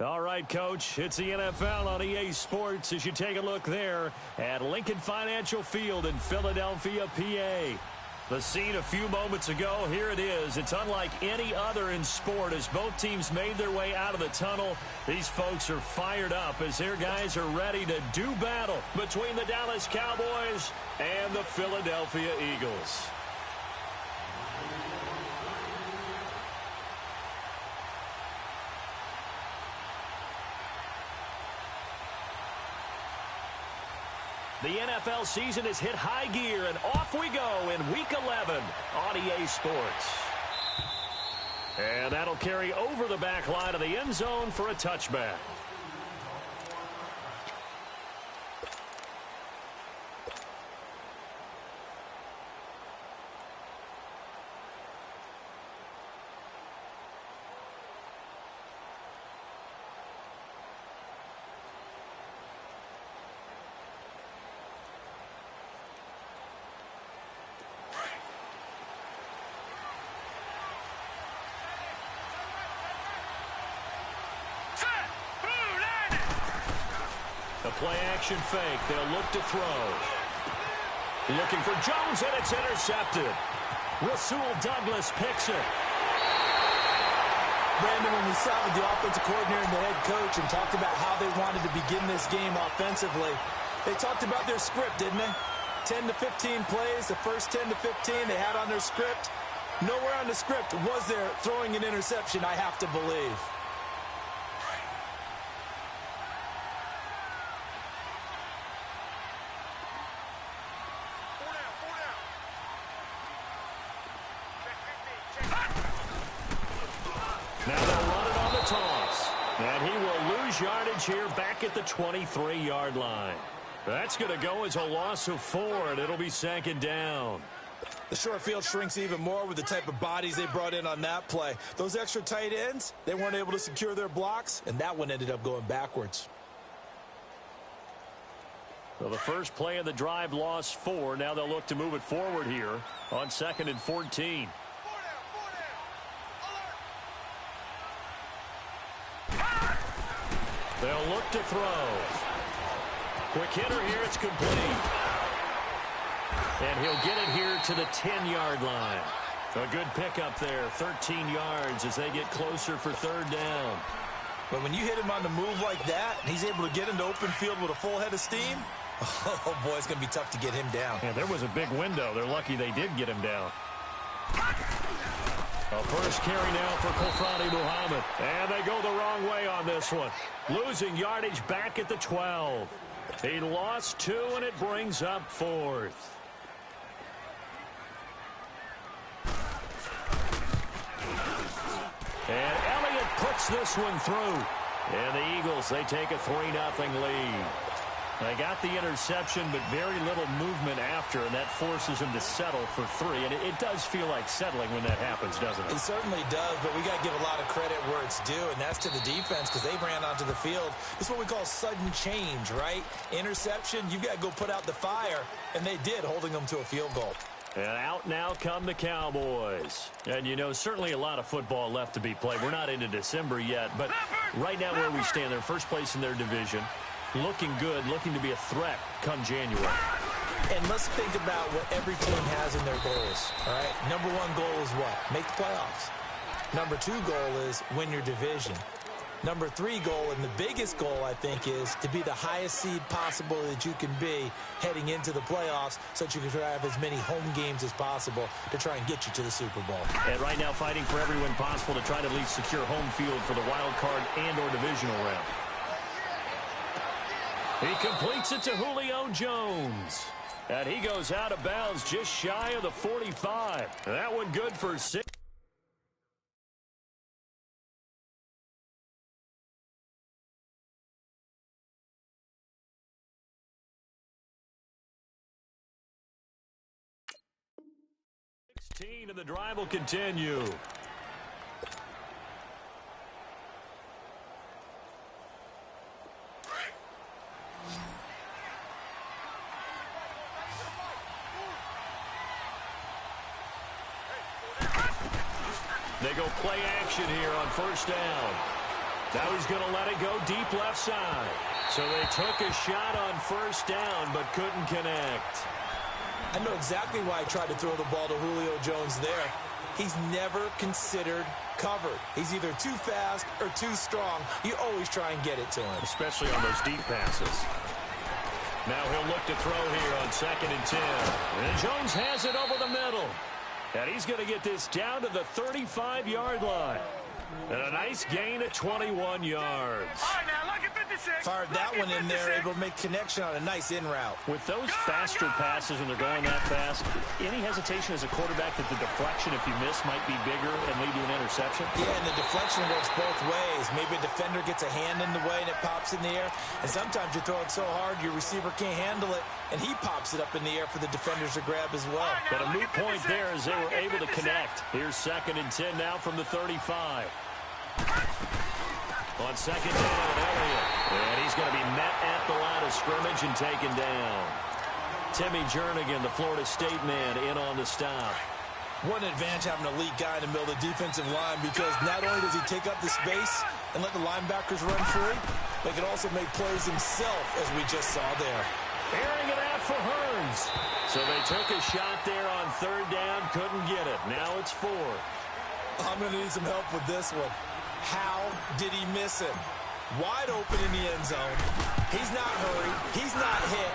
All right, Coach, it's the NFL on EA Sports as you take a look there at Lincoln Financial Field in Philadelphia, PA. The scene a few moments ago, here it is. It's unlike any other in sport as both teams made their way out of the tunnel. These folks are fired up as their guys are ready to do battle between the Dallas Cowboys and the Philadelphia Eagles. The NFL season has hit high gear, and off we go in Week 11 on EA Sports. And that'll carry over the back line of the end zone for a touchback. A play-action fake. They'll look to throw. Looking for Jones, and it's intercepted. Rasul Douglas picks it. Brandon, when we sat with the offensive coordinator and the head coach and talked about how they wanted to begin this game offensively, they talked about their script, didn't they? 10 to 15 plays, the first 10 to 15 they had on their script. Nowhere on the script was there throwing an interception, I have to believe. Now they'll run it on the toss. And he will lose yardage here back at the 23-yard line. That's going to go as a loss of 4, and it'll be second down. The short field shrinks even more with the type of bodies they brought in on that play. Those extra tight ends, they weren't able to secure their blocks, and that one ended up going backwards. Well, the first play of the drive lost 4. Now they'll look to move it forward here on 2nd and 14. They'll look to throw. Quick hitter here, it's complete. And he'll get it here to the 10-yard line. A good pickup there, 13 yards as they get closer for third down. But when you hit him on the move like that, and he's able to get into open field with a full head of steam, oh boy, it's going to be tough to get him down. Yeah, there was a big window. They're lucky they did get him down. A first carry now for Kofrani Muhammad. And they go the wrong way on this one. Losing yardage back at the 12. He lost 2, and it brings up 4th. And Elliott puts this one through. And the Eagles, they take a 3-0 lead. They got the interception, but very little movement after, and that forces them to settle for 3. And it does feel like settling when that happens, doesn't it? It certainly does, but we got to give a lot of credit where it's due, and that's to the defense because they ran onto the field. This is what we call sudden change, right? Interception, you've got to go put out the fire, and they did, holding them to a field goal. And out now come the Cowboys. And, you know, certainly a lot of football left to be played. We're not into December yet, but right now where we stand, they're first place in their division. Looking good, looking to be a threat come January. And let's think about what every team has in their goals, all right? Number 1 goal is what? Make the playoffs. Number 2 goal is win your division. Number 3 goal, and the biggest goal, I think, is to be the highest seed possible that you can be heading into the playoffs so that you can have as many home games as possible to try and get you to the Super Bowl. And right now fighting for every win possible to try to at least secure home field for the wild card and or divisional round. He completes it to Julio Jones. And he goes out of bounds just shy of the 45. That one good for 6. And the drive will continue. They go play action here on first down. Now he's going to let it go deep left side. So they took a shot on first down, but couldn't connect. I know exactly why I tried to throw the ball to Julio Jones there. He's never considered covered. He's either too fast or too strong. You always try and get it to him. Especially on those deep passes. Now he'll look to throw here on 2nd and 10. And Jones has it over the middle. And he's going to get this down to the 35-yard line. And a nice gain of 21 yards. All right, now look at 56. Fired that one in there, able to make connection on a nice in route. With those faster passes when they're going that fast, any hesitation as a quarterback that the deflection, if you miss, might be bigger and lead to an interception? Yeah, and the deflection works both ways. Maybe a defender gets a hand in the way and it pops in the air. And sometimes you throw it so hard your receiver can't handle it, and he pops it up in the air for the defenders to grab as well. But a moot point there as they were able to connect. Here's 2nd and 10 now from the 35. On 2nd down, Elliott. And he's going to be met at the line of scrimmage and taken down. Timmy Jernigan, the Florida State man, in on the stop. What an advantage having an elite guy in the middle of the defensive line, because not only does he take up the space and let the linebackers run free, but he can also make plays himself, as we just saw there. Airing it out for Hearns. So they took a shot there on 3rd down, couldn't get it. Now it's 4. I'm going to need some help with this one. How did he miss him? Wide open in the end zone. He's not hurried. He's not hit.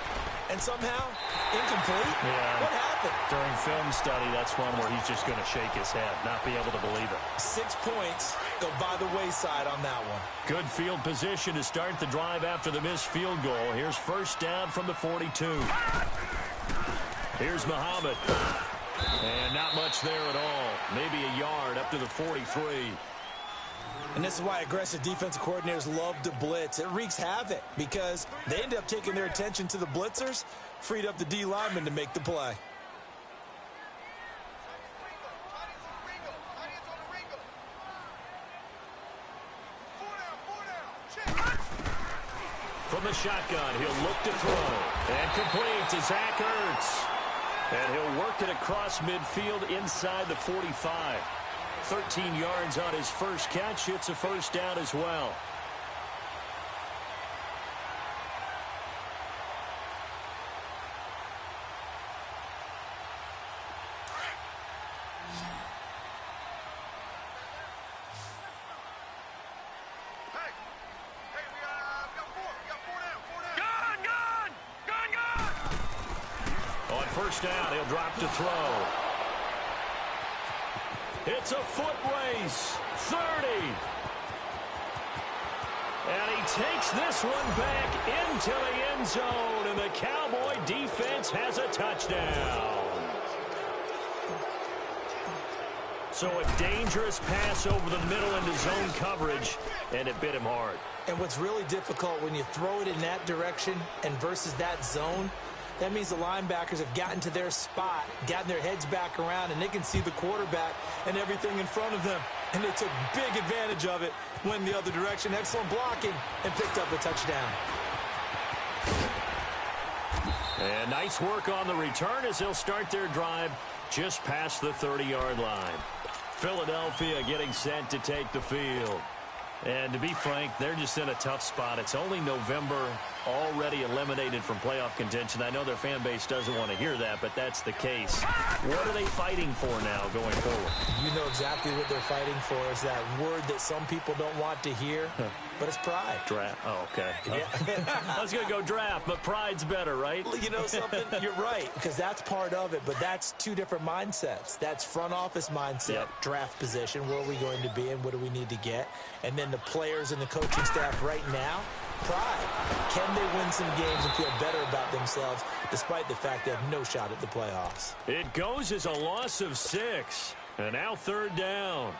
And somehow, incomplete? Yeah. What happened? During film study, that's one where he's just going to shake his head, not be able to believe it. 6 points go by the wayside on that one. Good field position to start the drive after the missed field goal. Here's 1st down from the 42. Here's Muhammad. And not much there at all. Maybe a yard up to the 43. And this is why aggressive defensive coordinators love to blitz. It wreaks havoc because they end up taking their attention to the blitzers, freed up the D lineman to make the play. From the shotgun, he'll look to throw. And complete to Zach Ertz. And he'll work it across midfield inside the 45. 13 yards on his first catch. It's a 1st down as well. On 1st down, he'll drop to throw. It's a foot race. 30. And he takes this one back into the end zone, and the Cowboy defense has a touchdown. So a dangerous pass over the middle into zone coverage, and it bit him hard. And what's really difficult when you throw it in that direction and versus that zone, that means the linebackers have gotten to their spot, gotten their heads back around, and they can see the quarterback and everything in front of them. And they took big advantage of it, went the other direction, excellent blocking, and picked up a touchdown. And nice work on the return as they'll start their drive just past the 30-yard line. Philadelphia getting set to take the field. And to be frank, they're just in a tough spot. It's only November, already eliminated from playoff contention. I know their fan base doesn't want to hear that, but that's the case. What are they fighting for now going forward? You know exactly what they're fighting for is that word that some people don't want to hear, but it's pride. Draft. Oh, okay. Yeah. I was going to go draft, but pride's better, right? You know something? You're right, because that's part of it, but that's 2 different mindsets. That's front office mindset, draft position, where are we going to be and what do we need to get? And then the players and the coaching staff right now, pride. Can they win some games and feel better about themselves despite the fact they have no shot at the playoffs? It goes as a loss of 6. And now 3rd down.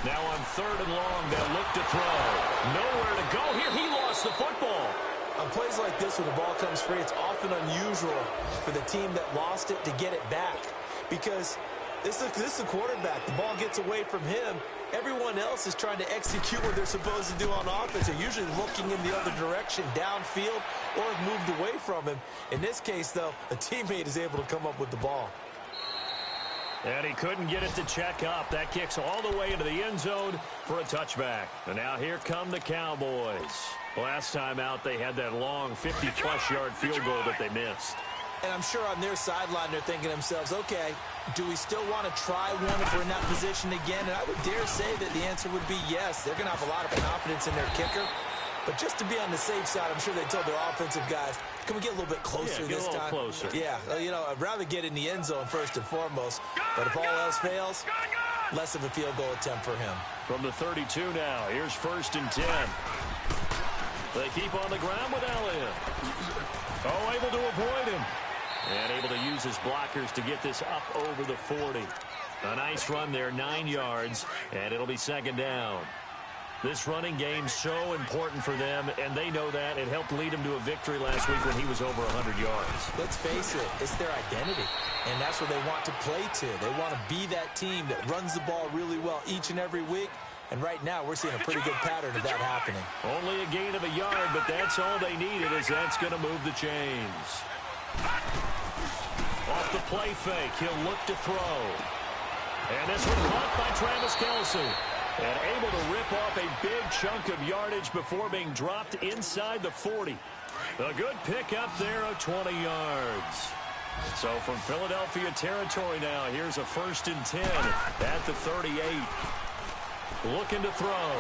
Now on 3rd and long, they'll look to throw. Nowhere to go here. He lost the football. On plays like this, when the ball comes free, it's often unusual for the team that lost it to get it back. Because This is the quarterback. The ball gets away from him. Everyone else is trying to execute what they're supposed to do on offense. They're usually looking in the other direction, downfield, or have moved away from him. In this case, though, a teammate is able to come up with the ball. And he couldn't get it to check up. That kicks all the way into the end zone for a touchback. And now here come the Cowboys. Last time out, they had that long 50-plus yard field goal that they missed. And I'm sure on their sideline they're thinking to themselves, okay, do we still want to try one if we're in that position again? And I would dare say that the answer would be yes. They're going to have a lot of confidence in their kicker. But just to be on the safe side, I'm sure they told their offensive guys, can we get a little bit closer this time? Closer. Yeah, you know, I'd rather get in the end zone first and foremost. But if all else fails, less of a field goal attempt for him. From the 32 now, here's 1st and 10. They keep on the ground with Elliott. Oh, able to avoid him. And able to use his blockers to get this up over the 40. A nice run there, 9 yards, and it'll be 2nd down. This running game so important for them, and they know that. It helped lead them to a victory last week when he was over 100 yards. Let's face it, it's their identity, and that's what they want to play to. They want to be that team that runs the ball really well each and every week, and right now we're seeing a pretty good pattern of that happening. Only a gain of a yard, but that's all they needed, as that's going to move the chains. Off the play fake, he'll look to throw. And this one caught by Travis Kelce. And able to rip off a big chunk of yardage before being dropped inside the 40. A good pickup there of 20 yards. So from Philadelphia territory now, here's a 1st and 10 at the 38. Looking to throw.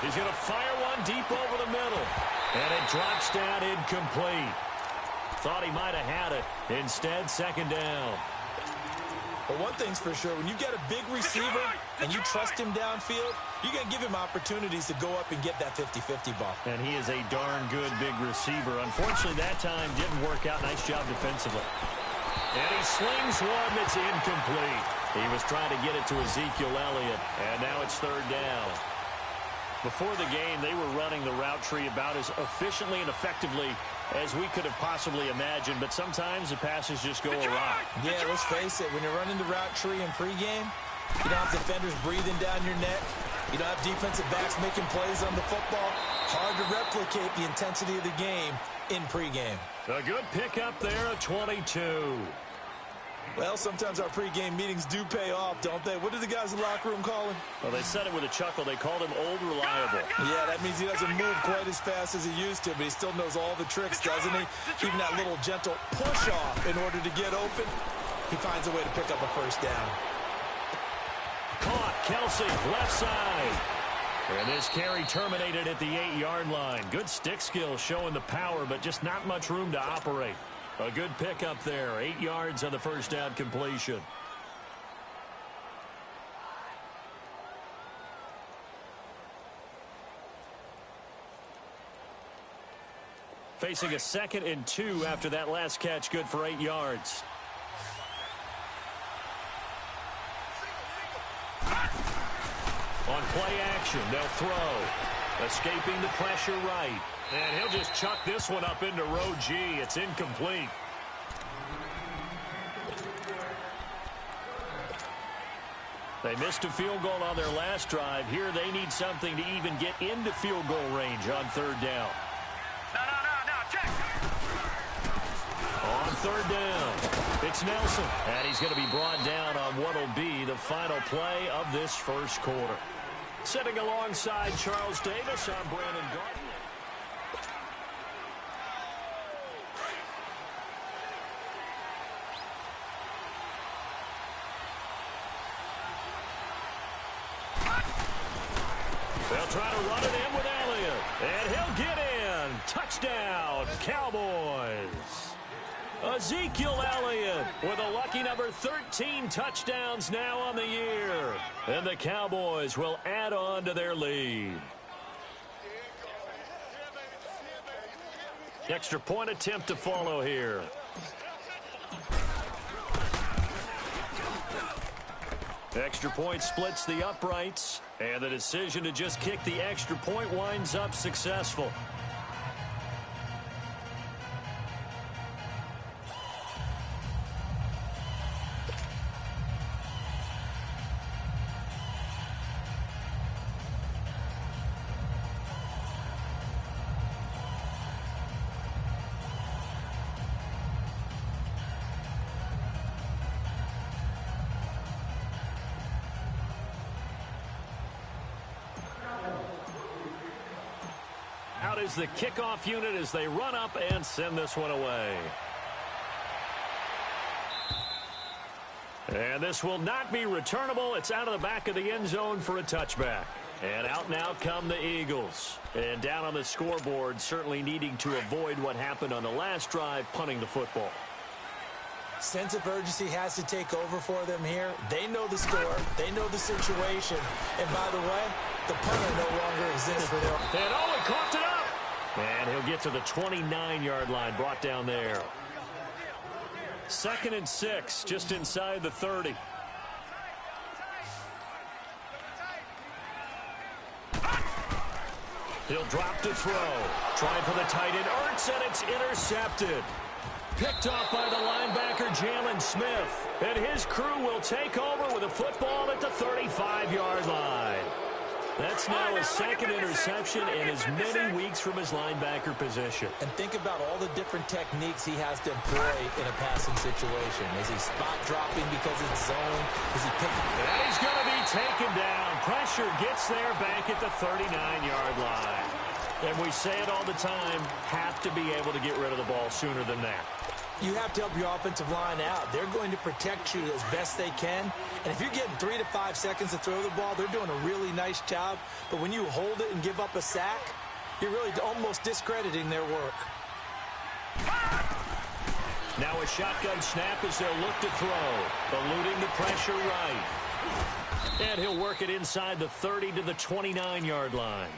He's going to fire one deep over the middle. And it drops down incomplete. Thought he might have had it. Instead, 2nd down. But one thing's for sure, when you get a big receiver and you trust him downfield, you're going to give him opportunities to go up and get that 50-50 ball. And he is a darn good big receiver. Unfortunately, that time didn't work out. Nice job defensively. And he slings one that's incomplete. He was trying to get it to Ezekiel Elliott, and now it's 3rd down. Before the game, they were running the route tree about as efficiently and effectively as we could have possibly imagined, but sometimes the passes just go awry. Yeah, let's face it, when you're running the route tree in pregame, you don't have defenders breathing down your neck. You don't have defensive backs making plays on the football. Hard to replicate the intensity of the game in pregame. A good pickup there, a 22. Well, sometimes our pregame meetings do pay off, don't they? What do the guys in the locker room call him? Well, they said it with a chuckle. They called him Old Reliable. Yeah, that means he doesn't move quite as fast as he used to, but he still knows all the tricks, doesn't he? Even that little gentle push-off in order to get open, he finds a way to pick up a 1st down. Caught, Kelce, left side. And this carry terminated at the 8-yard line. Good stick skill showing the power, but just not much room to operate. A good pickup there, 8 yards on the 1st down completion. Facing a 2nd and 2 after that last catch, good for 8 yards. On play action, they'll throw. Escaping the pressure right. And he'll just chuck this one up into row G. It's incomplete. They missed a field goal on their last drive. Here they need something to even get into field goal range on 3rd down. No, check. On 3rd down, it's Nelson. And he's going to be brought down on what will be the final play of this 1st quarter. Sitting alongside Charles Davis, I'm Brandon Garden. They'll try to run it in with Elliott. And he'll get in. Touchdown, Cowboys. Ezekiel Elliott with a lucky number 13 touchdowns now on the year. And the Cowboys will add on to their lead. Extra point attempt to follow here. Extra point splits the uprights. And the decision to just kick the extra point winds up successful. out as the kickoff unit as they run up and send this one away. And this will not be returnable. It's out of the back of the end zone for a touchback. And out now come the Eagles. And down on the scoreboard, certainly needing to avoid what happened on the last drive, punting the football. Sense of urgency has to take over for them here. They know the score. They know the situation. And by the way, the punter no longer exists for them. And he coughed it up. And he'll get to the 29-yard line, brought down there. 2nd and 6, just inside the 30. He'll drop to throw. Trying for the tight end, Ertz, and it's intercepted. Picked off by the linebacker, Jalen Smith. And his crew will take over with a football at the 35-yard line. That's now his 2nd interception in as many weeks from his linebacker position. And think about all the different techniques he has to employ in a passing situation. Is he spot dropping because it's zone? Is he picking? And he's going to be taken down. Pressure gets there back at the 39-yard line. And we say it all the time, have to be able to get rid of the ball sooner than that. You have to help your offensive line out. They're going to protect you as best they can. And if you're getting 3 to 5 seconds to throw the ball, they're doing a really nice job. But when you hold it and give up a sack, you're really almost discrediting their work. Now a shotgun snap as they'll look to throw. Eluding the pressure right. And he'll work it inside the 30 to the 29-yard line.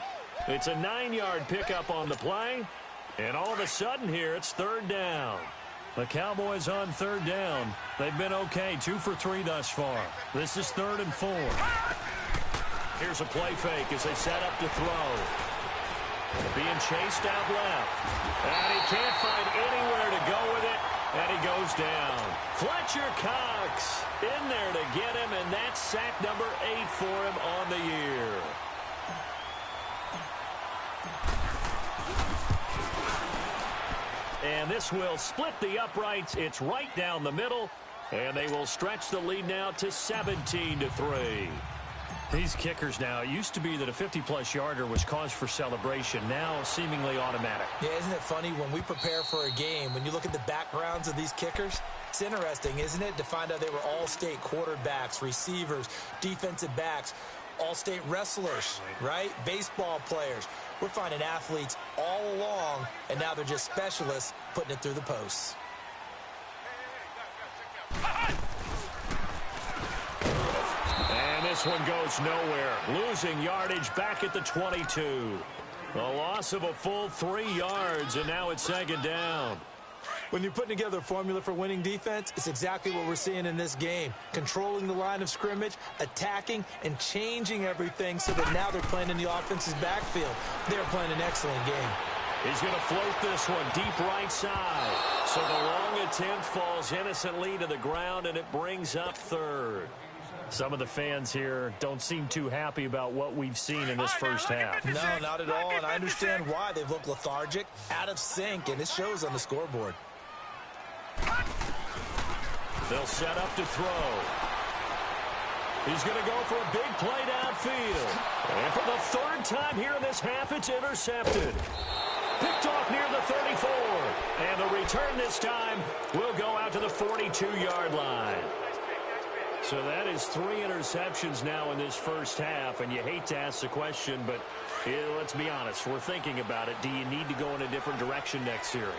It's a 9-yard pickup on the play. And all of a sudden here, it's 3rd down. The Cowboys on 3rd down. They've been okay, 2 for 3 thus far. This is 3rd and 4. Here's a play fake as they set up to throw. Being chased out left. And he can't find anywhere to go with it. And he goes down. Fletcher Cox in there to get him, and that's sack number 8 for him on the year. And this will split the uprights. It's right down the middle. And they will stretch the lead now to 17-3. These kickers now, it used to be that a 50-plus yarder was cause for celebration. Now seemingly automatic. Yeah, isn't it funny when we prepare for a game, when you look at the backgrounds of these kickers, it's interesting, isn't it, to find out they were all-state quarterbacks, receivers, defensive backs, all-state wrestlers, right? Baseball players. We're finding athletes all along, and now they're just specialists putting it through the posts. And this one goes nowhere. Losing yardage back at the 22. A loss of a full 3 yards, and now it's 2nd down. When you're putting together a formula for winning defense, it's exactly what we're seeing in this game. Controlling the line of scrimmage, attacking, and changing everything so that now they're playing in the offense's backfield. They're playing an excellent game. He's going to float this one deep right side. So the long attempt falls innocently to the ground, and it brings up 3rd. Some of the fans here don't seem too happy about what we've seen in this first half. No, not at all, and I understand why. They've looked lethargic, out of sync, and it shows on the scoreboard. They'll set up to throw. He's going to go for a big play downfield. And for the 3rd time here in this half, it's intercepted. Picked off near the 34. And the return this time will go out to the 42-yard line. So that is 3 interceptions now in this first half, and you hate to ask the question, but let's be honest, we're thinking about it. Do you need to go in a different direction next series?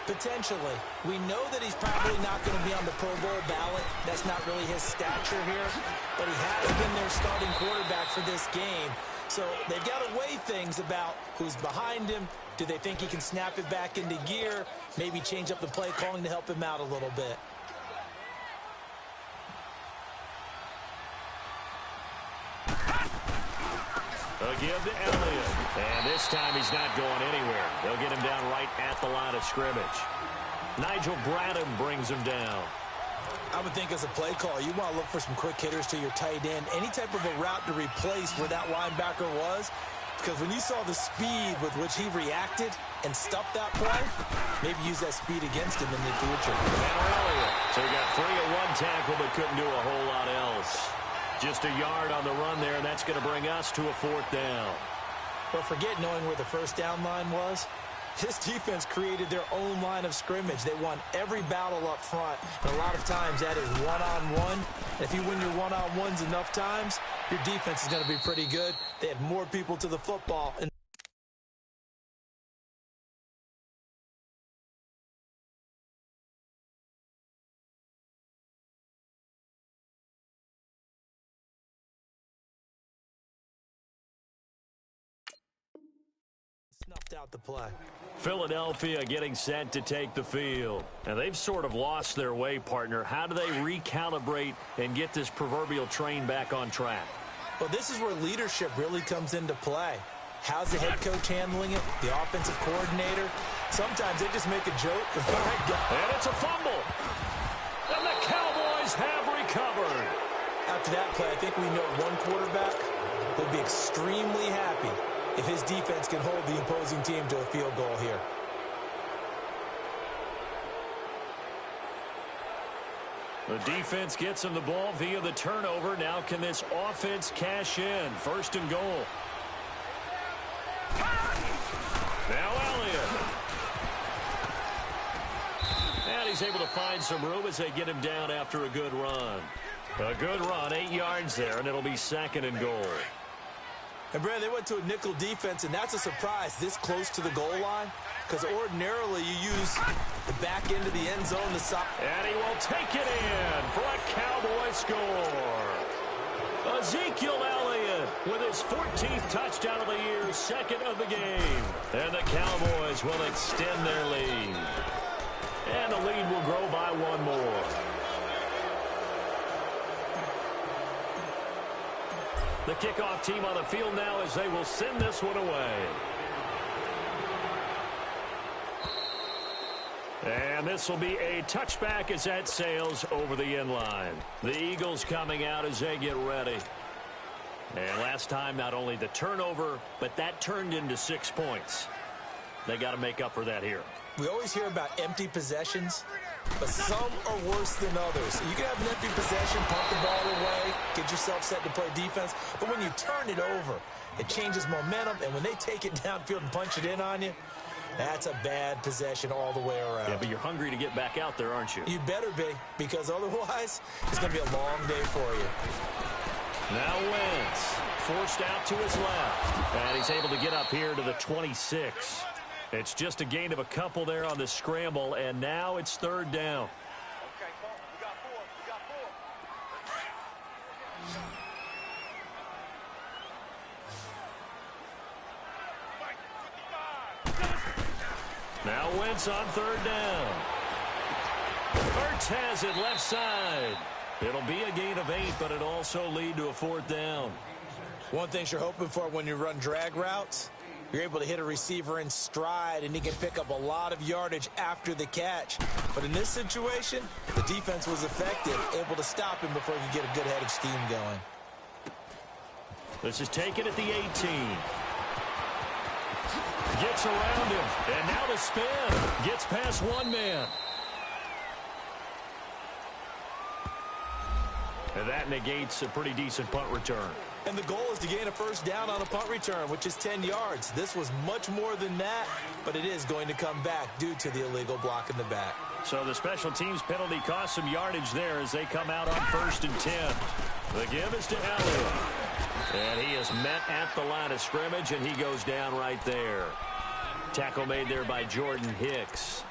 Potentially. We know that he's probably not going to be on the Pro Bowl ballot. That's not really his stature here, but he has been their starting quarterback for this game. So they've got to weigh things about who's behind him. Do they think he can snap it back into gear? Maybe change up the play calling to help him out a little bit. A give to Elliott. And this time he's not going anywhere. They'll get him down right at the line of scrimmage. Nigel Bradham brings him down. I would think as a play caller, you want to look for some quick hitters to your tight end. Any type of a route to replace where that linebacker was. Because when you saw the speed with which he reacted and stuffed that play, maybe use that speed against him in the future. So he got 3 at 1 tackle but couldn't do a whole lot else. Just a yard on the run there, and that's going to bring us to a 4th down. But forget knowing where the first down line was. This defense created their own line of scrimmage. They won every battle up front, and a lot of times that is one-on-one. If you win your one-on-ones enough times, your defense is going to be pretty good. They had more people to the football. And snuffed out the play. Philadelphia getting set to take the field. And they've sort of lost their way, partner. How do they recalibrate and get this proverbial train back on track? Well, this is where leadership really comes into play. How's the head coach handling it? The offensive coordinator? Sometimes they just make a joke. And it's a fumble. And the Cowboys have recovered. After that play, I think we know one quarterback will be extremely happy if his defense can hold the opposing team to a field goal here. The defense gets him the ball via the turnover. Now can this offense cash in? First and goal. Now Elliott. And he's able to find some room as they get him down after a good run. A good run, 8 yards there, and it'll be second and goal. And, Brad, they went to a nickel defense, and that's a surprise this close to the goal line, because ordinarily you use the back end of the end zone to stop. And he will take it in for a Cowboy score. Ezekiel Elliott with his 14th touchdown of the year, second of the game. And the Cowboys will extend their lead. And the lead will grow by one more. The kickoff team on the field now as they will send this one away. And this will be a touchback as that sails over the end line. The Eagles coming out as they get ready. And last time, not only the turnover, but that turned into 6 points. They got to make up for that here. We always hear about empty possessions, but some are worse than others. You can have an empty possession, pump the ball away, get yourself set to play defense, but when you turn it over, it changes momentum, and when they take it downfield and punch it in on you, that's a bad possession all the way around. Yeah, but you're hungry to get back out there, aren't you? You better be, because otherwise, it's going to be a long day for you. Now Wentz, forced out to his left, and he's able to get up here to the 26. It's just a gain of a couple there on the scramble, and now it's third down. Okay, we got four. Now Wentz on third down. Ertz has it left side. It'll be a gain of 8, but it'll also lead to a fourth down. One thing you're hoping for when you run drag routes, you're able to hit a receiver in stride, and he can pick up a lot of yardage after the catch. But in this situation, the defense was effective, able to stop him before he could get a good head of steam going. This is taken at the 18. Gets around him, and now the spin. Gets past one man. And that negates a pretty decent punt return. And the goal is to gain a first down on a punt return, which is 10 yards. This was much more than that, but it is going to come back due to the illegal block in the back. So the special teams penalty cost some yardage there as they come out on 1st and 10. The give is to Elliott. And he is met at the line of scrimmage, and he goes down right there. Tackle made there by Jordan Hicks.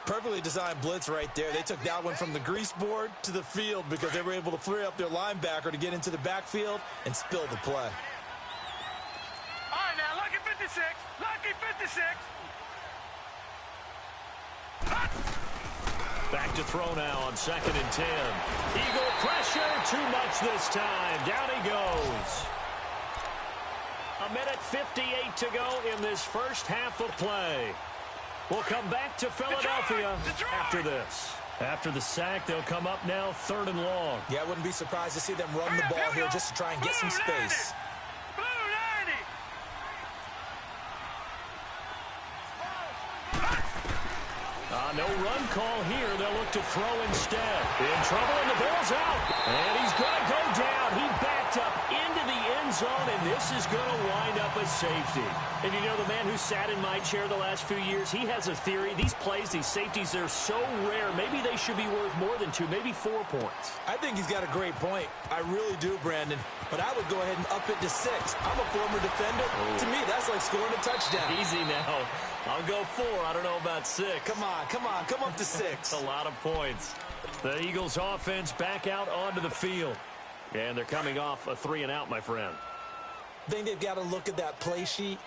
Perfectly designed blitz right there. They took that one from the grease board to the field because they were able to free up their linebacker to get into the backfield and spill the play. All right, now, lucky 56. Lucky 56. Back to throw now on 2nd and 10. Eagle pressure, too much this time. Down he goes. 1:58 to go in this first half of play. We'll come back to Philadelphia after this. After the sack, they'll come up now 3rd and long. Yeah, I wouldn't be surprised to see them run the ball here just to try and get some space. Blue 90. No run call here. They'll look to throw instead. In trouble, and the ball's out. And he's going to go down. He backed up into the end end zone, and this is going to wind up a safety. And you know, the man who sat in my chair the last few years, he has a theory. These plays, these safeties, they're so rare. Maybe they should be worth more than 2, maybe 4 points. I think he's got a great point. I really do, Brandon. But I would go ahead and up it to 6. I'm a former defender. Oh. To me, that's like scoring a touchdown. Easy now. I'll go 4. I don't know about 6. Come on. Come up to 6. That's a lot of points. The Eagles offense back out onto the field. And they're coming off a 3-and-out, my friend. I think they've got to look at that play sheet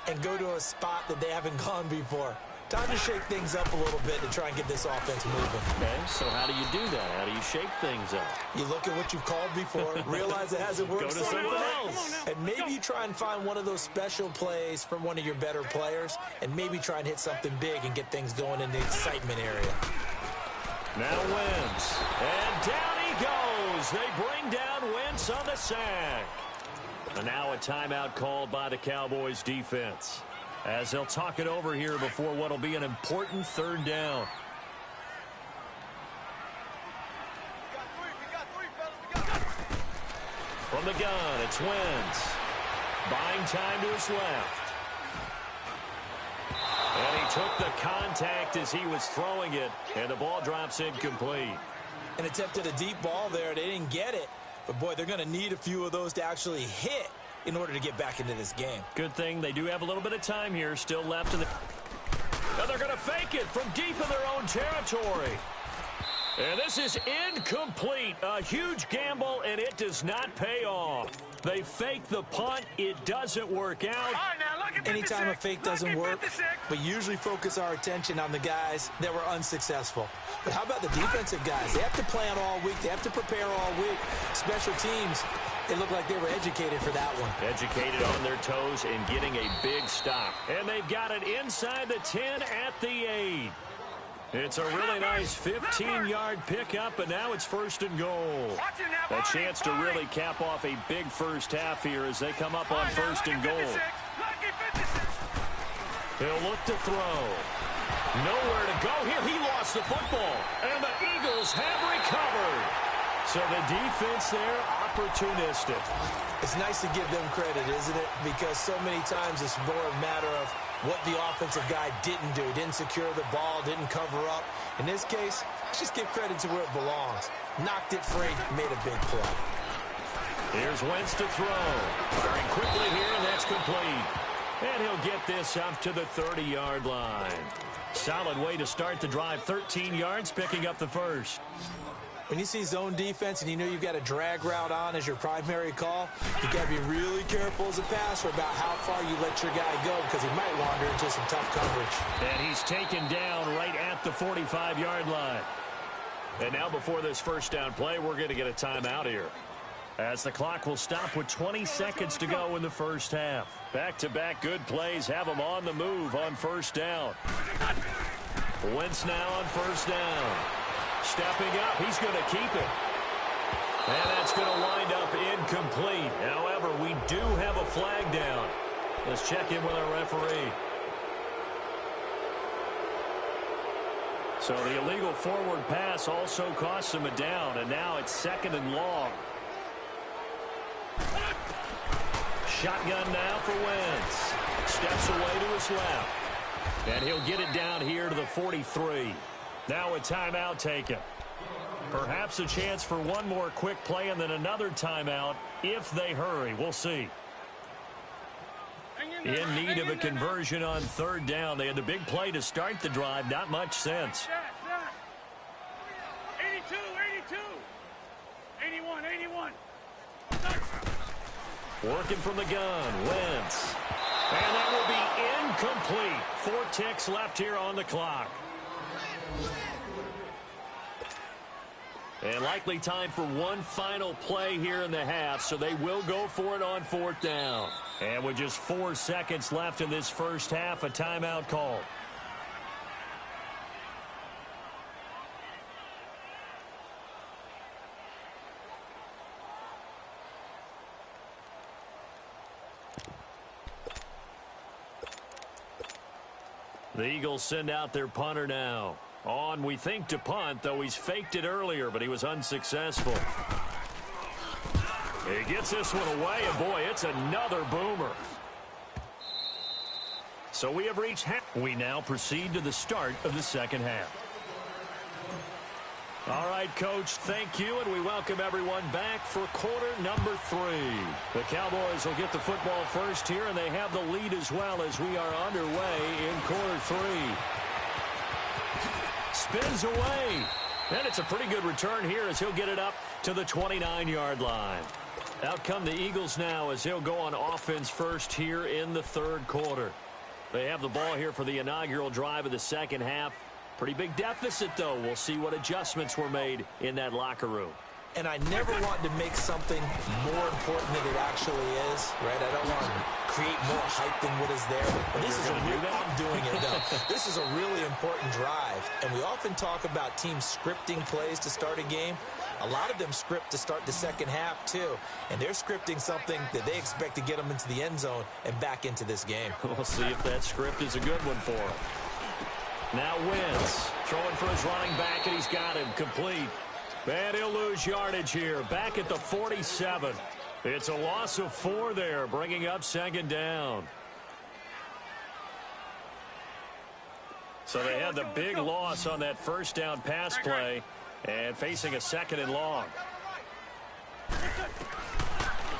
and go to a spot that they haven't gone before. Time to shake things up a little bit to try and get this offense moving. Okay, so how do you do that? How do you shake things up? You look at what you've called before, realize it hasn't worked. Go to something else. And maybe you try and find one of those special plays from one of your better players, and maybe try and hit something big and get things going in the excitement area. Now Wentz. And down he goes. They bring down Wentz on the sack. And now a timeout called by the Cowboys defense, as they'll talk it over here before what will be an important 3rd down. From the gun, it's Wentz. Buying time to his left. And he took the contact as he was throwing it, and the ball drops incomplete. An attempt at a deep ball there. They didn't get it. But, boy, they're going to need a few of those to actually hit in order to get back into this game. Good thing they do have a little bit of time here still left in the... Now they're going to fake it from deep in their own territory. And this is incomplete. A huge gamble, and it does not pay off. They fake the punt. It doesn't work out. All right, now look at 56. Anytime a fake doesn't work, 56. we usually focus our attention on the guys that were unsuccessful. But how about the defensive guys? They have to plan all week. They have to prepare all week. Special teams, it looked like they were educated for that one. Educated on their toes and getting a big stop. And they've got it inside the 10 at the 8. It's a really nice 15-yard pickup, and now it's 1st and goal. A chance to really cap off a big first half here as they come up on 1st and goal. He'll look to throw. Nowhere to go here. He lost the football, and the Eagles have recovered. So the defense there, opportunistic. It's nice to give them credit, isn't it? Because so many times it's more a matter of what the offensive guy didn't do. Didn't secure the ball, didn't cover up. In this case, let's just give credit to where it belongs. Knocked it free, made a big play. Here's Wentz to throw. Firing quickly here, and that's complete. And he'll get this up to the 30-yard line. Solid way to start the drive. 13 yards, picking up the first. When you see zone defense and you know you've got a drag route on as your primary call, you got to be really careful as a passer about how far you let your guy go because he might wander into some tough coverage. And he's taken down right at the 45-yard line. And now before this first down play, we're going to get a timeout here, as the clock will stop with 20 seconds to go in the first half. Back-to-back good plays have them on the move on 1st down. Wentz now on 1st down. Stepping up, he's going to keep it. And that's going to wind up incomplete. However, we do have a flag down. Let's check in with our referee. So the illegal forward pass also costs him a down, and now it's 2nd and long. Shotgun now for Wentz. Steps away to his left. And he'll get it down here to the 43. Now a timeout taken. Perhaps a chance for one more quick play and then another timeout if they hurry. We'll see. In need of a conversion on 3rd down. They had the big play to start the drive. Not much sense. 82, 82. 81, 81. Working from the gun. Wentz. And that will be incomplete. 4 ticks left here on the clock. And likely time for one final play here in the half, so they will go for it on 4th down. And with just 4 seconds left in this first half, a timeout call. The Eagles send out their punter now. On, we think, to punt, though he's faked it earlier, but he was unsuccessful. He gets this one away, and boy, it's another boomer. So we have reached half. We now proceed to the start of the second half. All right, Coach, thank you, and we welcome everyone back for quarter number 3. The Cowboys will get the football first here, and they have the lead as well as we are underway in quarter 3. Spins away, and it's a pretty good return here as he'll get it up to the 29-yard line. Out come the Eagles now as he'll go on offense first here in the third quarter. They have the ball here for the inaugural drive of the second half. Pretty big deficit, though. We'll see what adjustments were made in that locker room. And I never want to make something more important than it actually is, right? I don't want to create more hype than what is there. But this is I'm doing it, though. This is a really important drive. And we often talk about teams scripting plays to start a game. A lot of them script to start the second half, too. And they're scripting something that they expect to get them into the end zone and back into this game. We'll see if that script is a good one for him. Now Wentz throwing for his running back, and he's got him complete. And he'll lose yardage here, back at the 47. It's a loss of 4 there, bringing up second down. So they had the big loss on that first down pass play and facing a second and long.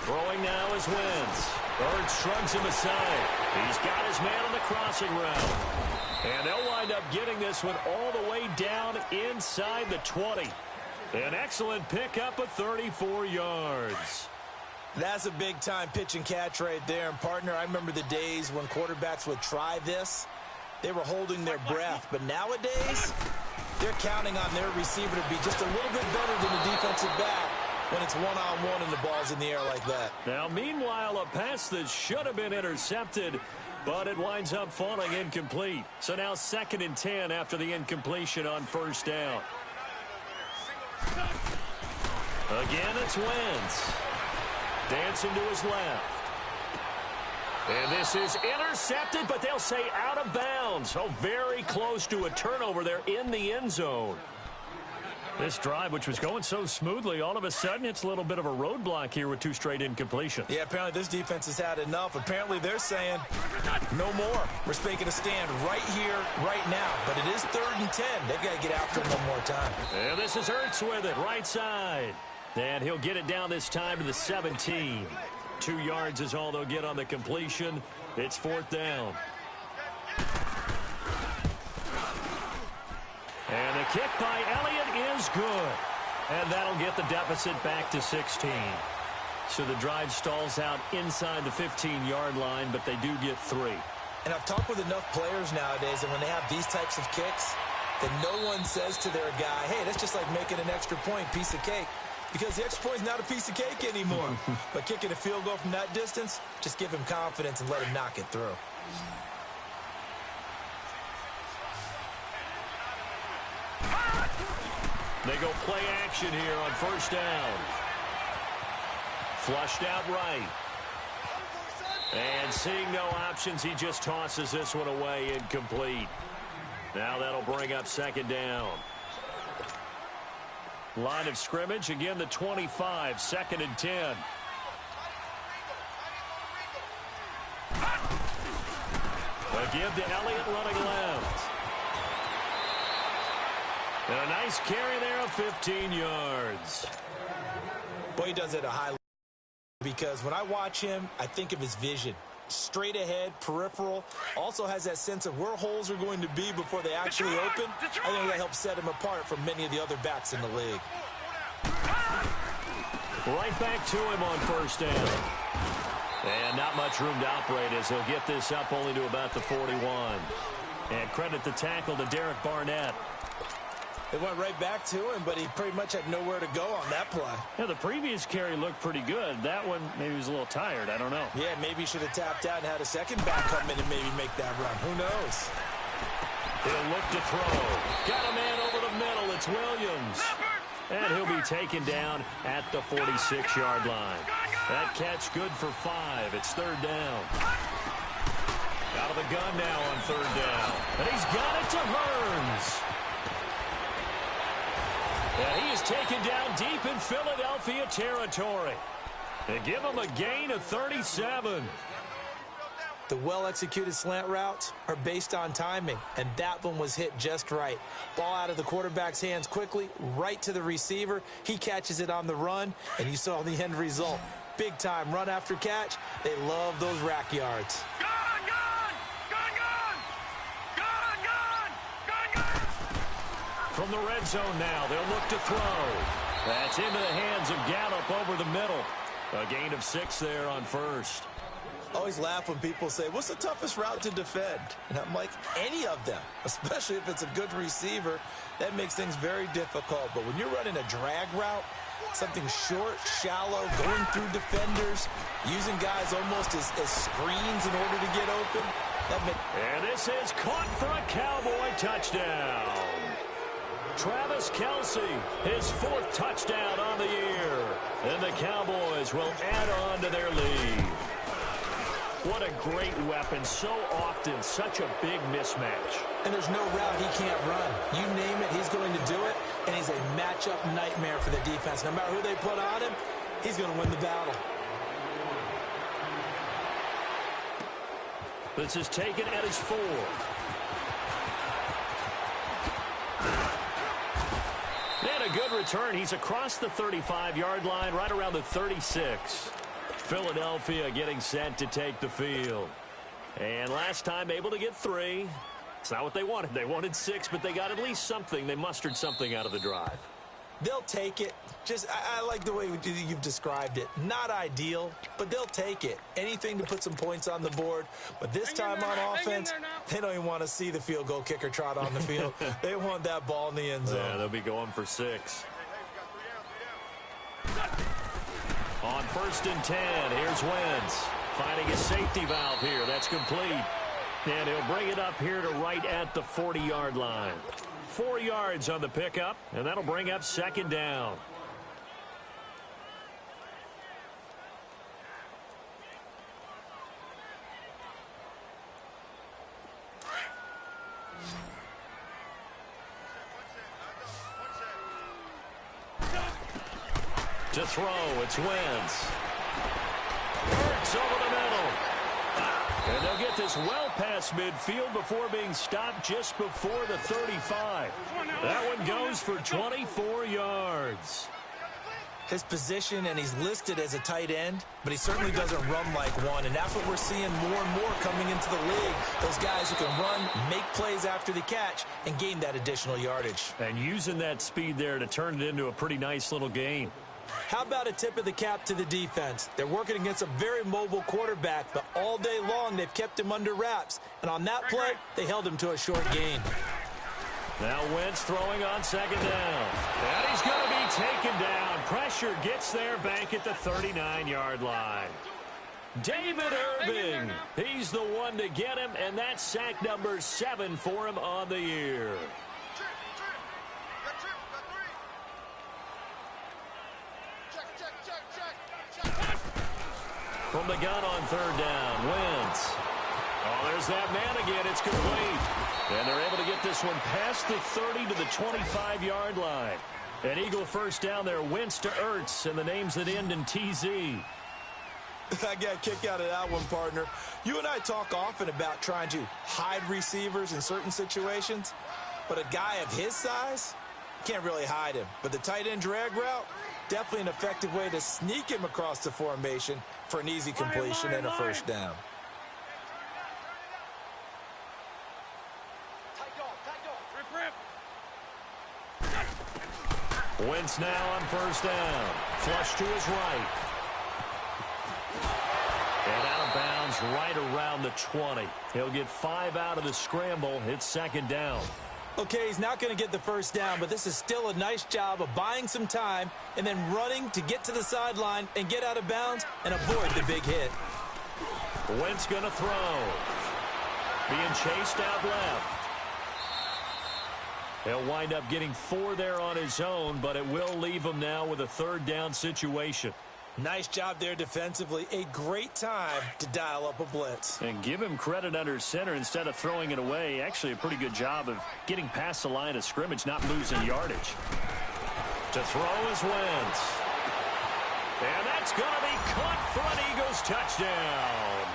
Throwing now is Wentz. Bird shrugs him aside. He's got his man on the crossing route. And they'll wind up getting this one all the way down inside the 20. An excellent pickup of 34 yards. That's a big-time pitch and catch right there. And, partner, I remember the days when quarterbacks would try this. They were holding their breath. But nowadays, they're counting on their receiver to be just a little bit better than the defensive back when it's one-on-one and the ball's in the air like that. Now, meanwhile, a pass that should have been intercepted, but it winds up falling incomplete. So now 2nd and 10 after the incompletion on first down. Again, it's Wentz. Dancing to his left. And this is intercepted, but they'll say out of bounds. So very close to a turnover there in the end zone. This drive, which was going so smoothly, all of a sudden it's a little bit of a roadblock here with 2 straight incompletions. Yeah, apparently this defense has had enough. Apparently they're saying no more. We're making a stand right here, right now. But it is 3rd and 10. They've got to get after him one more time. And this is Ertz with it, right side. And he'll get it down this time to the 17. 2 yards is all they'll get on the completion. It's 4th down. And the kick by Elliott is good. And that'll get the deficit back to 16. So the drive stalls out inside the 15-yard line, but they do get 3. And I've talked with enough players nowadays, and when they have these types of kicks, that no one says to their guy, hey, that's just like making an extra point, piece of cake. Because the extra point is not a piece of cake anymore. But kicking a field goal from that distance, just give him confidence and let him knock it through. They go play action here on first down. Flushed out right. And seeing no options, he just tosses this one away incomplete. Now that'll bring up second down. Line of scrimmage, again the 25, 2nd and 10. A give to Elliott running left. And a nice carry there of 15 yards. Boy, he does it at a high level because when I watch him, I think of his vision. Straight ahead, peripheral. Also has that sense of where holes are going to be before they actually open. I think that helps set him apart from many of the other backs in the league. Right back to him on first down. And not much room to operate as he'll get this up only to about the 41. And credit the tackle to Derek Barnett. It went right back to him, but he pretty much had nowhere to go on that play. Yeah, the previous carry looked pretty good. That one, maybe he was a little tired. I don't know. Yeah, maybe he should have tapped out and had a second back come in and maybe make that run. Who knows? He'll look to throw. Got a man over the middle. It's Williams. And he'll be taken down at the 46-yard line. That catch good for 5. It's 3rd down. Out of the gun now on 3rd down. And he's got it to Hearns. And he is taken down deep in Philadelphia territory. They give him a gain of 37. The well-executed slant routes are based on timing, and that one was hit just right. Ball out of the quarterback's hands quickly, right to the receiver. He catches it on the run, and you saw the end result. Big-time run after catch. They love those rack yards. From the red zone now, they'll look to throw. That's into the hands of Gallup over the middle. A gain of 6 there on first. Always laugh when people say, what's the toughest route to defend? And I'm like, any of them, especially if it's a good receiver. That makes things very difficult. But when you're running a drag route, something short, shallow, going through defenders, using guys almost as screens in order to get open. And this is caught for a Cowboy touchdown. Travis Kelce, his 4th touchdown on the year. And the Cowboys will add on to their lead. What a great weapon. So often, such a big mismatch. And there's no route he can't run. You name it, he's going to do it. And he's a matchup nightmare for the defense. No matter who they put on him, he's going to win the battle. This is taken at his 4. And a good return. He's across the 35-yard line, right around the 36. Philadelphia getting set to take the field. And last time able to get 3. It's not what they wanted. They wanted 6, but they got at least something. They mustered something out of the drive. They'll take it. I like the way you've described it. Not ideal, but they'll take it. Anything to put some points on the board. But this time on offense, they don't even want to see the field goal kicker trot on the field. They want that ball in the end zone. Yeah, they'll be going for 6. On 1st and 10, here's Wentz. Finding a safety valve here. That's complete. And he'll bring it up here to right at the 40-yard line. 4 yards on the pickup, and that'll bring up 2nd down. To throw, it's Wentz. Hurts over the middle. And they'll get this well past midfield before being stopped just before the 35. That one goes for 24 yards. His position, and he's listed as a tight end, but he certainly doesn't run like one, and that's what we're seeing more and more coming into the league. Those guys who can run, make plays after the catch, and gain that additional yardage. And using that speed there to turn it into a pretty nice little gain. How about a tip of the cap to the defense? They're working against a very mobile quarterback, but all day long they've kept him under wraps. And on that play, they held him to a short gain. Now Wentz throwing on 2nd down. And he's going to be taken down. Pressure gets there back at the 39-yard line. David Irving, he's the one to get him, and that's sack number 7 for him on the year. From the gun on 3rd down, Wentz. Oh, there's that man again. It's complete. And they're able to get this one past the 30 to the 25-yard line. An Eagle 1st down there, Wentz to Ertz, and the names that end in TZ. I got a kick out of that one, partner. You and I talk often about trying to hide receivers in certain situations, but a guy of his size, can't really hide him. But the tight end drag route, definitely an effective way to sneak him across the formation for an easy completion and a 1st down. Wentz now on 1st down. Flush to his right. And out of bounds right around the 20. He'll get 5 out of the scramble. It's 2nd down. Okay, he's not going to get the 1st down, but this is still a nice job of buying some time and then running to get to the sideline and get out of bounds and avoid the big hit. Wentz going to throw. Being chased out left. He'll wind up getting 4 there on his own, but it will leave him now with a 3rd down situation. Nice job there defensively. A great time to dial up a blitz. And give him credit under center instead of throwing it away. Actually a pretty good job of getting past the line of scrimmage, not losing yardage. To throw is Wentz. And that's going to be caught for an Eagles touchdown.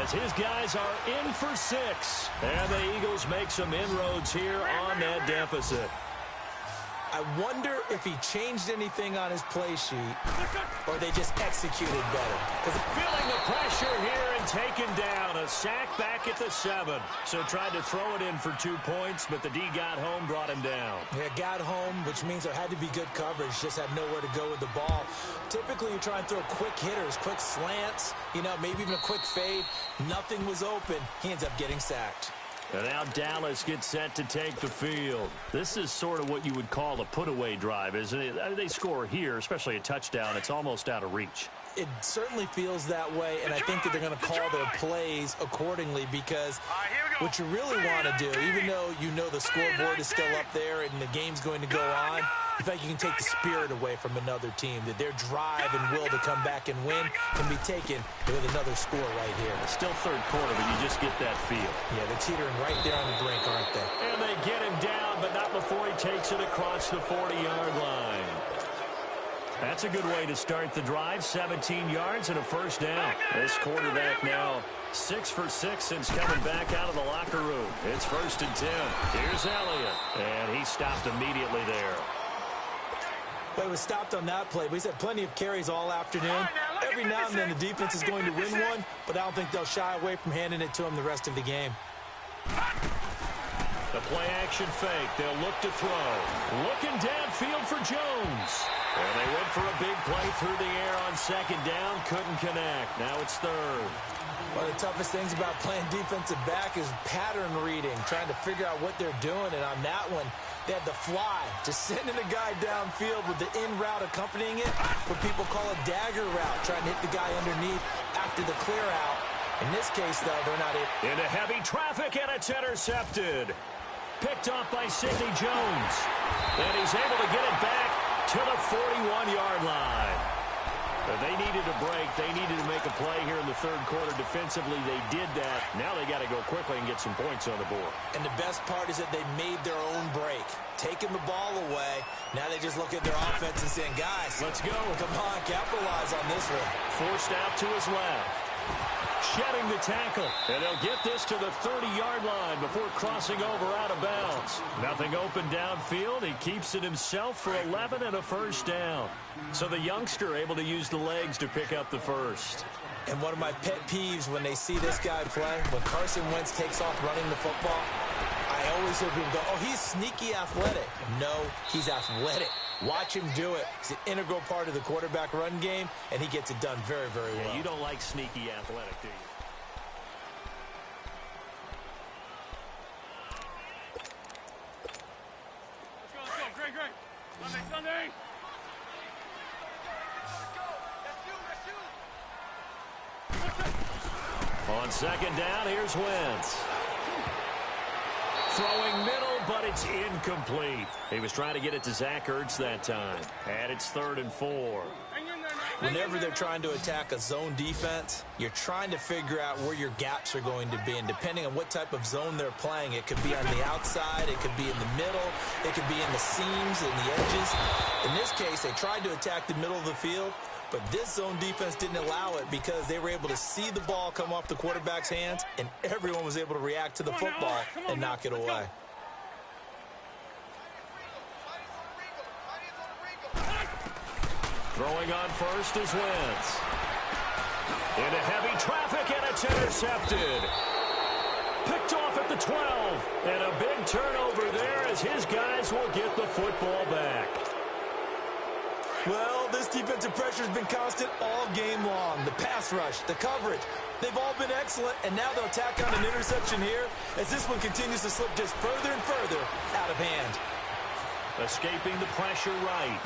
As his guys are in for 6. And the Eagles make some inroads here on that deficit. I wonder if he changed anything on his play sheet or they just executed better. Feeling the pressure here and taken down. A sack back at the 7. So tried to throw it in for 2 points, but the D got home, brought him down. Yeah, got home, which means there had to be good coverage. Just had nowhere to go with the ball. Typically, you try and throw quick hitters, quick slants, maybe even a quick fade. Nothing was open. He ends up getting sacked. And now Dallas gets set to take the field. This is sort of what you would call a put-away drive, isn't it? They score here, especially a touchdown. It's almost out of reach. It certainly feels that way, and I think that they're going to call their plays accordingly because what you really want to do, even though you know the scoreboard is still up there and the game's going to go on, in fact, you can take the spirit away from another team, that their drive and will to come back and win can be taken with another score right here. It's still third quarter, but you just get that feel. Yeah, they're teetering right there on the brink, aren't they? And they get him down, but not before he takes it across the 40-yard line. That's a good way to start the drive. 17 yards and a first down. This quarterback now 6 for 6 since coming back out of the locker room. It's 1st and 10. Here's Elliott, and he stopped immediately there. But it was stopped on that play. But he's had plenty of carries all afternoon. Every now and then the defense is going to win one, but I don't think they'll shy away from handing it to him the rest of the game. The play-action fake. They'll look to throw. Looking downfield for Jones. And they went for a big play through the air on 2nd down. Couldn't connect. Now it's 3rd. One of the toughest things about playing defensive back is pattern reading, trying to figure out what they're doing. And on that one, they had the fly, just sending a guy downfield with the in route accompanying it, what people call a dagger route, trying to hit the guy underneath after the clear out. In this case, though, they're not it. Into heavy traffic, and it's intercepted. Picked off by Sidney Jones. And he's able to get it back to the 41-yard line. But they needed a break. They needed to make a play here in the 3rd quarter. Defensively, they did that. Now they got to go quickly and get some points on the board. And the best part is that they made their own break, taking the ball away. Now they just look at their offense and saying, guys, let's go. Come on, capitalize on this one. Forced out to his left. Shedding the tackle. And they'll get this to the 30-yard line before crossing over out of bounds. Nothing open downfield. He keeps it himself for 11 and a first down. So the youngster able to use the legs to pick up the first. And one of my pet peeves when they see this guy play, when Carson Wentz takes off running the football, I always hear people go, oh, he's sneaky athletic. No, he's athletic. Watch him do it. He's an integral part of the quarterback run game, and he gets it done very, very well. Yeah, you don't like sneaky athletic, do you? Let's go. Great. Sunday. On 2nd down, here's Wentz. Throwing middle, but it's incomplete. He was trying to get it to Zach Ertz that time. And it's 3rd and 4. Whenever they're trying to attack a zone defense, you're trying to figure out where your gaps are going to be. And depending on what type of zone they're playing, it could be on the outside, it could be in the middle, it could be in the seams and the edges. In this case, they tried to attack the middle of the field, but this zone defense didn't allow it because they were able to see the ball come off the quarterback's hands, and everyone was able to react to the football and knock it away. Throwing on first is Wentz. Into heavy traffic, and it's intercepted. Picked off at the 12. And a big turnover there as his guys will get the football back. Well, this defensive pressure has been constant all game long. The pass rush, the coverage, they've all been excellent, and now they'll tack on an interception here as this one continues to slip just further and further out of hand. Escaping the pressure right.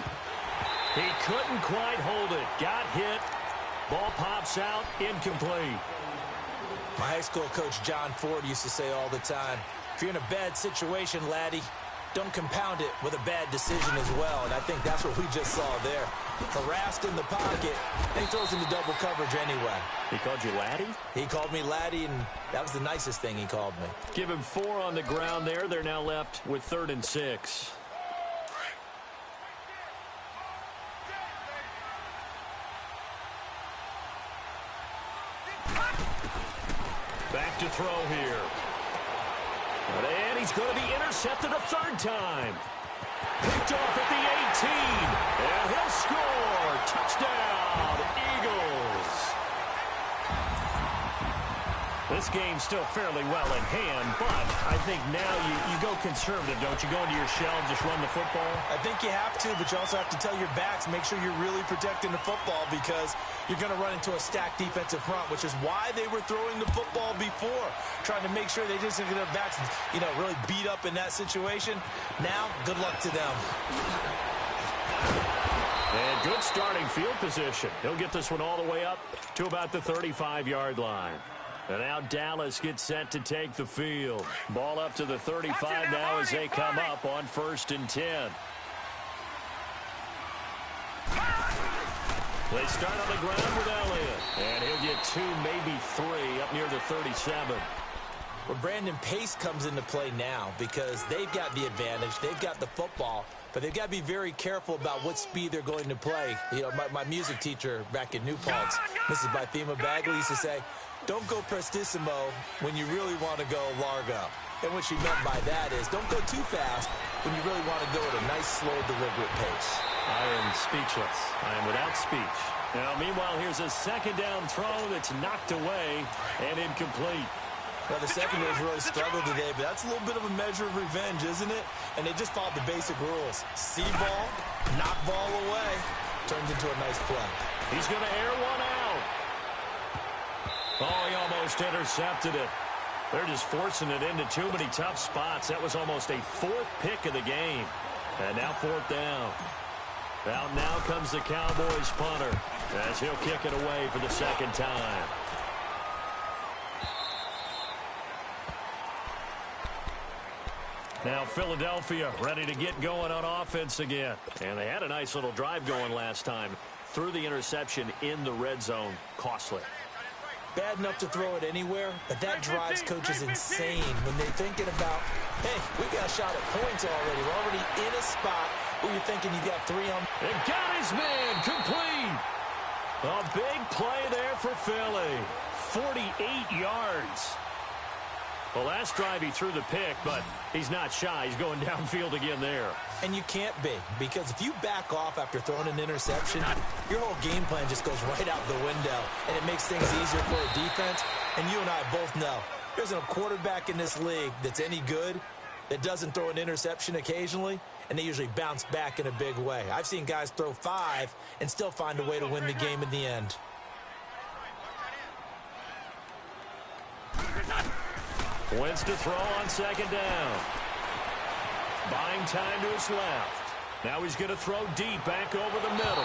He couldn't quite hold it. Got hit. Ball pops out. Incomplete. My high school coach, John Ford, used to say all the time, if you're in a bad situation, laddie, don't compound it with a bad decision as well. And I think that's what we just saw there. Harassed in the pocket, and he throws into double coverage anyway. He called you laddie? He called me laddie, and that was the nicest thing he called me. Give him 4 on the ground there. They're now left with 3rd and 6. back to throw here. And he's going to be intercepted a third time. Picked off at the 18. And he'll score. Touchdown, Eagles. This game's still fairly well in hand, but I think now you go conservative, don't you? Go into your shell and just run the football? I think you have to, but you also have to tell your backs, make sure you're really protecting the football because you're going to run into a stacked defensive front, which is why they were throwing the football before, trying to make sure they just get their backs, really beat up in that situation. Now, good luck to them. And good starting field position. He'll get this one all the way up to about the 35-yard line. And now Dallas gets set to take the field. Ball up to the 35 now as they come up on 1st and 10. They start on the ground with Elliott. And he'll get 2, maybe 3 up near the 37. Well, Brandon, pace comes into play now because they've got the advantage. They've got the football, but they've got to be very careful about what speed they're going to play. My music teacher back in New Paltz, Mrs. Bythema Bagley, used to say, don't go prestissimo when you really want to go largo. And what she meant by that is don't go too fast when you really want to go at a nice, slow, deliberate pace. I am speechless. I am without speech. Now, meanwhile, here's a second down throw that's knocked away and incomplete. Well, the secondary's really struggled today, but that's a little bit of a measure of revenge, isn't it? And they just followed the basic rules. See ball, knock ball away. Turns into a nice play. He's going to air one out. Oh, he almost intercepted it. They're just forcing it into too many tough spots. That was almost a 4th pick of the game. And now 4th down. Out now comes the Cowboys punter as he'll kick it away for the second time. Now Philadelphia ready to get going on offense again. And they had a nice little drive going last time. Threw the interception in the red zone. Costly. Bad enough to throw it anywhere, but that drives coaches insane when they're thinking about, hey, we got a shot at points already. We're already in a spot where you're thinking you got 3 on. And got his man complete. A big play there for Philly. 48 yards. Well, last drive he threw the pick, but he's not shy. He's going downfield again there. And you can't be, because if you back off after throwing an interception, your whole game plan just goes right out the window, and it makes things easier for a defense. And you and I both know there's a quarterback in this league that's any good that doesn't throw an interception occasionally, and they usually bounce back in a big way. I've seen guys throw 5 and still find a way to win the game in the end. Wentz to throw on second down. Buying time to his left. Now he's going to throw deep back over the middle.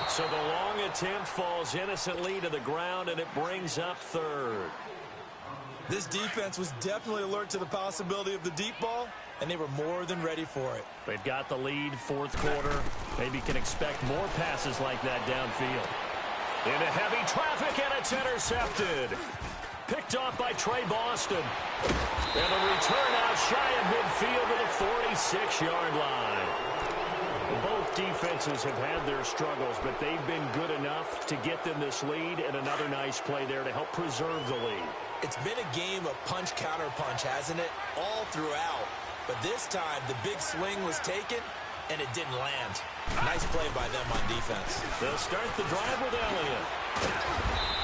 So the long attempt falls innocently to the ground, and it brings up 3rd. This defense was definitely alert to the possibility of the deep ball, and they were more than ready for it. They've got the lead, 4th quarter. Maybe can expect more passes like that downfield. Into heavy traffic, and it's intercepted. Picked off by Trey Boston. And a return out shy of midfield to the 46-yard line. Both defenses have had their struggles, but they've been good enough to get them this lead, and another nice play there to help preserve the lead. It's been a game of punch-counter-punch, hasn't it? All throughout. But this time, the big swing was taken, and it didn't land. Nice play by them on defense. They'll start the drive with Elliott.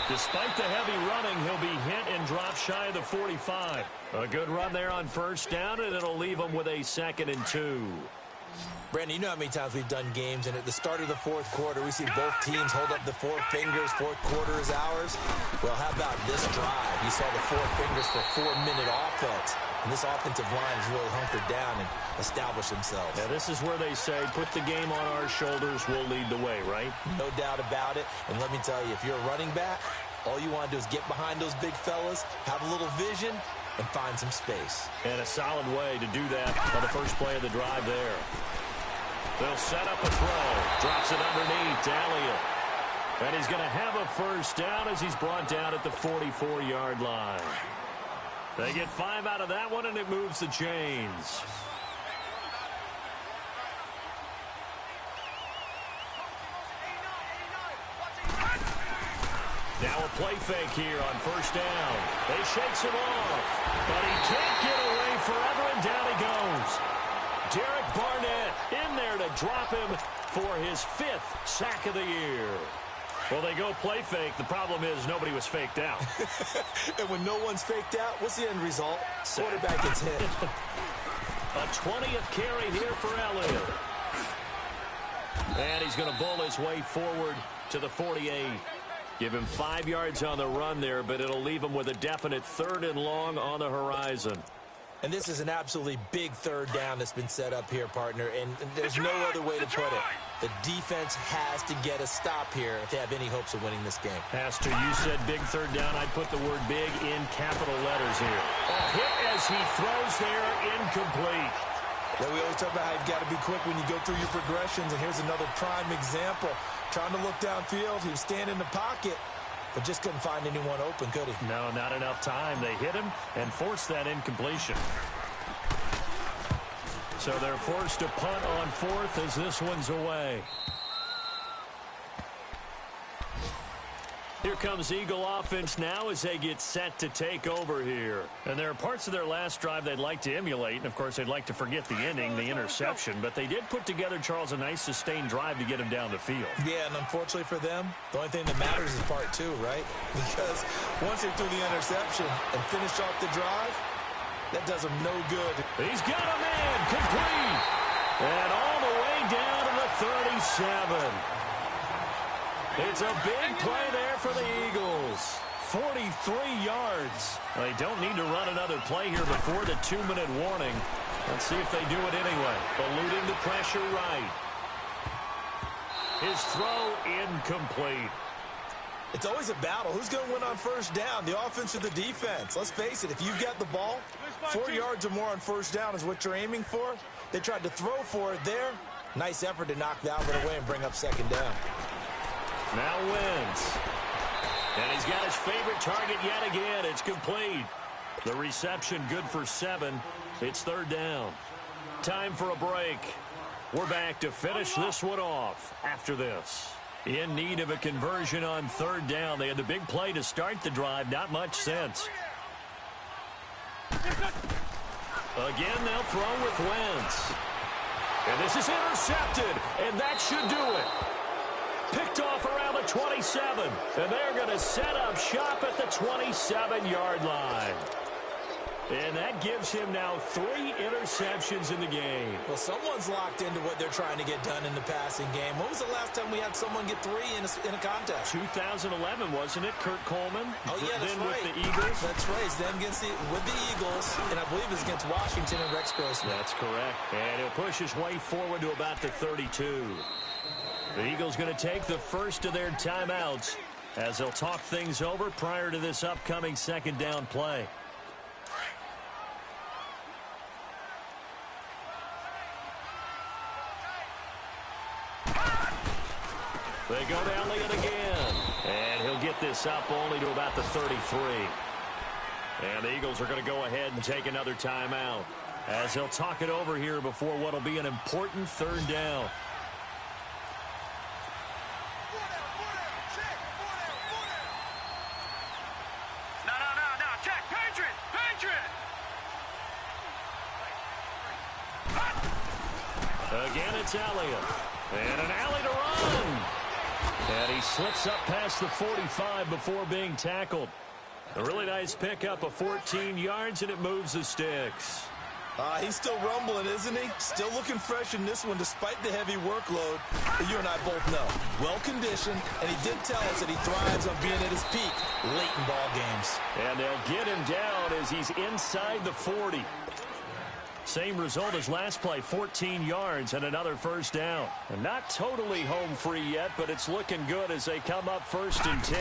Despite the heavy running, he'll be hit and drop shy of the 45. A good run there on 1st down, and it'll leave him with a 2nd and 2. Brandon, you know how many times we've done games, and at the start of the 4th quarter, we see both teams hold up the 4 fingers, 4th quarter is ours. Well, how about this drive? You saw the 4 fingers for 4-minute offense, and this offensive line has really hunkered down and established themselves. Yeah, this is where they say, put the game on our shoulders, we'll lead the way, right? No doubt about it, and let me tell you, if you're a running back, all you want to do is get behind those big fellas, have a little vision, and find some space. And a solid way to do that on the first play of the drive there. They'll set up a throw. Drops it underneath to Elliott. And he's going to have a 1st down as he's brought down at the 44-yard line. They get 5 out of that one, and it moves the chains. Now a play fake here on first down. They shakes him off, but he can't get away forever, and down he goes. Derek Barnett in there to drop him for his 5th sack of the year. Well, they go play fake. The problem is nobody was faked out. And when no one's faked out, what's the end result? Quarterback gets hit. A 20th carry here for Elliott. And he's going to bull his way forward to the 48. Give him 5 yards on the run there, but it'll leave him with a definite 3rd and long on the horizon. And this is an absolutely big 3rd down that's been set up here, partner, and there's no other way to put it. The defense has to get a stop here if they have any hopes of winning this game. Pastor, you said big 3rd down. I'd put the word big in capital letters here. A hit as he throws there, incomplete. Yeah, we always talk about how you've got to be quick when you go through your progressions, and here's another prime example. Trying to look downfield, he was standing in the pocket, but just couldn't find anyone open, could he? No, not enough time. They hit him and forced that incompletion. So they're forced to punt on 4th as this one's away. Here comes Eagle offense now as they get set to take over here. And there are parts of their last drive they'd like to emulate. And, of course, they'd like to forget the ending, the interception. But they did put together, Charles, a nice sustained drive to get him down the field. Yeah, and unfortunately for them, the only thing that matters is part 2, right? Because once they threw the interception and finished off the drive, that does them no good. He's got a man, complete. And all the way down to the 37. It's a big play there for the Eagles. 43 yards. They don't need to run another play here before the 2-minute warning. Let's see if they do it anyway. Eluding the pressure right. His throw incomplete. It's always a battle. Who's going to win on first down, the offense or the defense? Let's face it, if you've got the ball, 4 yards or more on first down is what you're aiming for. They tried to throw for it there. Nice effort to knock that one away and bring up 2nd down. Now wins. And he's got his favorite target yet again. It's complete. The reception good for 7. It's 3rd down. Time for a break. We're back to finish this one off after this. In need of a conversion on 3rd down. They had the big play to start the drive. Not much sense. Again, they'll throw with Wentz. And this is intercepted. And that should do it. Picked off around the 27. And they're going to set up shop at the 27-yard line. And that gives him now 3 interceptions in the game. Well, someone's locked into what they're trying to get done in the passing game. When was the last time we had someone get 3 in a contest? 2011, wasn't it? Kurt Coleman? Oh, yeah, that's then right. With the Eagles? That's right. Then with the Eagles, and I believe it's against Washington and Rex Grossman. That's correct. And he'll push his way forward to about the 32. The Eagles going to take the first of their timeouts as they'll talk things over prior to this upcoming 2nd down play. They go to Elliott again. And he'll get this up only to about the 33. And the Eagles are going to go ahead and take another timeout as they'll talk it over here before what will be an important 3rd down. No, check, Patriot! Again, it's Elliott. And an alley to run. And he slips up past the 45 before being tackled. A really nice pickup of 14 yards, and it moves the sticks. He's still rumbling, isn't he? Still looking fresh in this one despite the heavy workload. But you and I both know, well-conditioned, and he did tell us that he thrives on being at his peak late in ball games. And they'll get him down as he's inside the 40. Same result as last play, 14 yards and another 1st down. And not totally home free yet, but it's looking good as they come up 1st and 10.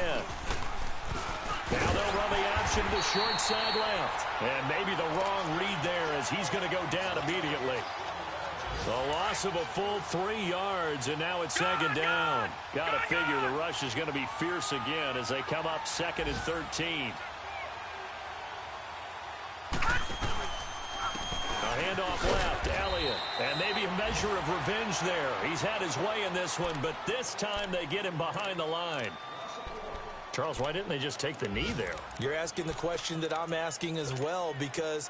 Now they'll run the option to the short side left. And maybe the wrong read there as he's going to go down immediately. The loss of a full 3 yards, and now it's 2nd down. Got to figure the rush is going to be fierce again as they come up 2nd and 13. Handoff left, Elliott. And maybe a measure of revenge there. He's had his way in this one, but this time they get him behind the line. Charles, why didn't they just take the knee there? You're asking the question that I'm asking as well, because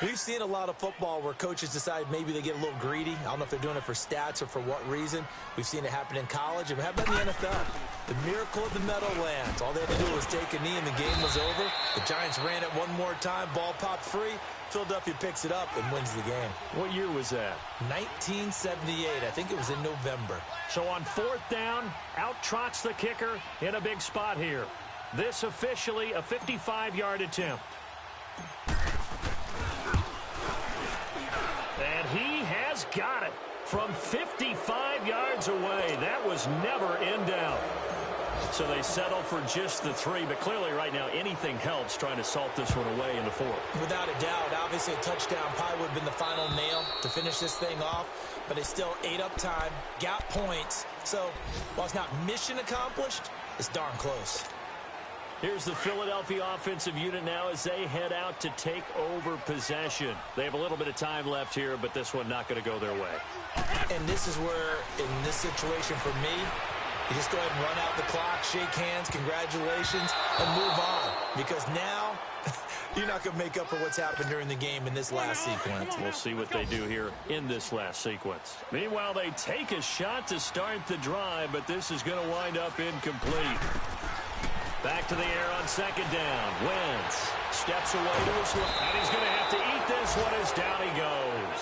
we've seen a lot of football where coaches decide maybe they get a little greedy. I don't know if they're doing it for stats or for what reason. We've seen it happen in college, and we have it in the NFL. The miracle of the Meadowlands. All they had to do was take a knee, and the game was over. The Giants ran it one more time. Ball popped free. Philadelphia picks it up and wins the game. What year was that? 1978. I think it was in November. So on 4th down, out trots the kicker in a big spot here. This officially a 55-yard attempt. And he has got it from 55 yards away. That was never in doubt. So they settle for just the 3, but clearly right now anything helps trying to salt this one away in the 4th. Without a doubt, obviously a touchdown probably would have been the final nail to finish this thing off, but they still ate up time, got points. So while it's not mission accomplished, it's darn close. Here's the Philadelphia offensive unit now as they head out to take over possession. They have a little bit of time left here, but this one not going to go their way. And this is where, in this situation for me, you just go ahead and run out the clock, shake hands, congratulations, and move on. Because now, you're not going to make up for what's happened during the game in this last sequence. We'll see what they do here in this last sequence. Meanwhile, they take a shot to start the drive, but this is going to wind up incomplete. Back to the air on 2nd down. Wentz steps away to his left, and he's going to have to eat this one as down he goes.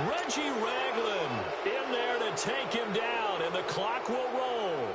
Reggie Ragland in there to take him down, and the clock will roll.